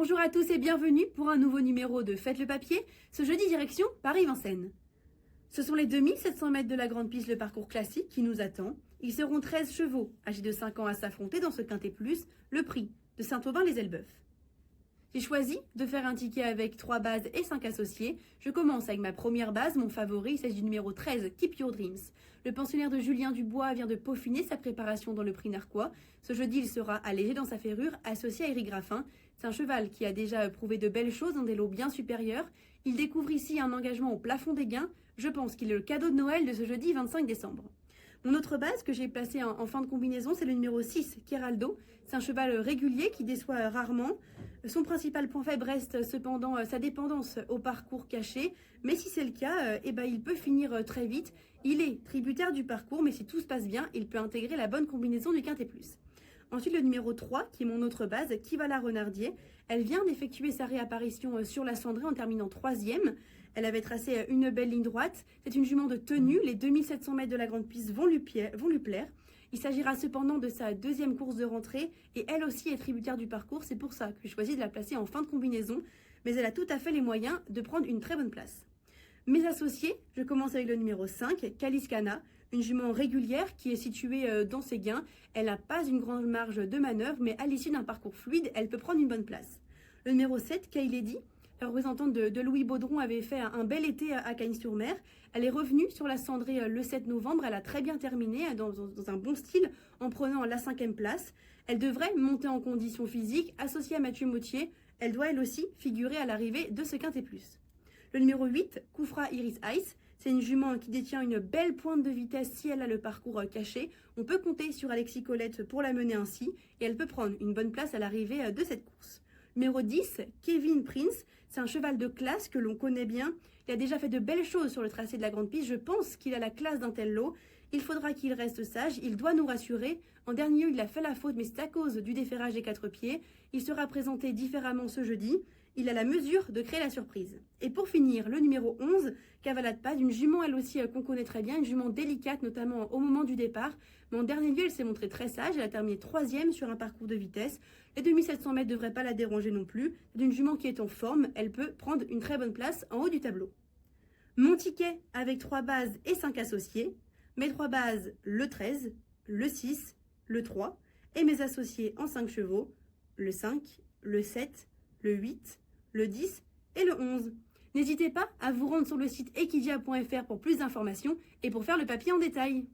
Bonjour à tous et bienvenue pour un nouveau numéro de Faites le papier, ce jeudi direction Paris-Vincennes. Ce sont les 2700 mètres de la Grande Piste, le parcours classique qui nous attend. Ils seront 13 chevaux âgés de 5 ans à s'affronter dans ce quintet plus, le prix de Saint-Aubin-les-Elbeuf. J'ai choisi de faire un ticket avec 3 bases et 5 associés. Je commence avec ma première base, mon favori, il s'agit du numéro 13, Keep Your Dreams. Le pensionnaire de Julien Dubois vient de peaufiner sa préparation dans le prix narquois. Ce jeudi, il sera allégé dans sa ferrure, associé à Éric Graffin. C'est un cheval qui a déjà prouvé de belles choses dans des lots bien supérieurs. Il découvre ici un engagement au plafond des gains. Je pense qu'il est le cadeau de Noël de ce jeudi 25 décembre. Mon autre base que j'ai placée en fin de combinaison, c'est le numéro 6, Keraldo. C'est un cheval régulier qui déçoit rarement. Son principal point faible reste cependant sa dépendance au parcours caché. Mais si c'est le cas, il peut finir très vite. Il est tributaire du parcours, mais si tout se passe bien, il peut intégrer la bonne combinaison du Quintet Plus. Ensuite, le numéro 3, qui est mon autre base, Kivala Renardier. Elle vient d'effectuer sa réapparition sur la cendrée en terminant 3e. Elle avait tracé une belle ligne droite. C'est une jument de tenue. Les 2700 mètres de la Grande Piste vont lui plaire. Il s'agira cependant de sa deuxième course de rentrée et elle aussi est tributaire du parcours. C'est pour ça que j'ai choisi de la placer en fin de combinaison. Mais elle a tout à fait les moyens de prendre une très bonne place. Mes associés, je commence avec le numéro 5, Kaliskana, une jument régulière qui est située dans ses gains. Elle n'a pas une grande marge de manœuvre, mais à l'issue d'un parcours fluide, elle peut prendre une bonne place. Le numéro 7, Kayledy, la représentante de Louis Baudron, avait fait un bel été à Cagnes-sur-Mer. Elle est revenue sur la cendrée le 7 novembre. Elle a très bien terminé dans un bon style en prenant la 5e place. Elle devrait monter en condition physique. Associée à Mathieu Mautier, elle doit elle aussi figurer à l'arrivée de ce Quintet Plus. Le numéro 8, Koufra Iris Ice, c'est une jument qui détient une belle pointe de vitesse si elle a le parcours caché. On peut compter sur Alexis Colette pour la mener ainsi et elle peut prendre une bonne place à l'arrivée de cette course. Numéro 10, Kevin Prince, c'est un cheval de classe que l'on connaît bien. Il a déjà fait de belles choses sur le tracé de la Grande Piste. Je pense qu'il a la classe d'un tel lot. Il faudra qu'il reste sage, il doit nous rassurer. En dernier lieu, il a fait la faute, mais c'est à cause du déferrage des 4 pieds. Il sera présenté différemment ce jeudi. Il a la mesure de créer la surprise. Et pour finir, le numéro 11, Cavalade Pad, une jument elle aussi qu'on connaît très bien, une jument délicate notamment au moment du départ. Mais en dernier lieu, elle s'est montrée très sage, elle a terminé 3e sur un parcours de vitesse. Les 2700 mètres ne devraient pas la déranger non plus. C'est une jument qui est en forme, elle peut prendre une très bonne place en haut du tableau. Mon ticket avec 3 bases et 5 associés. Mes 3 bases, le 13, le 6, le 3. Et mes associés en 5 chevaux, le 5, le 7, le 8, le 10 et le 11. N'hésitez pas à vous rendre sur le site equidia.fr pour plus d'informations et pour faire le papier en détail.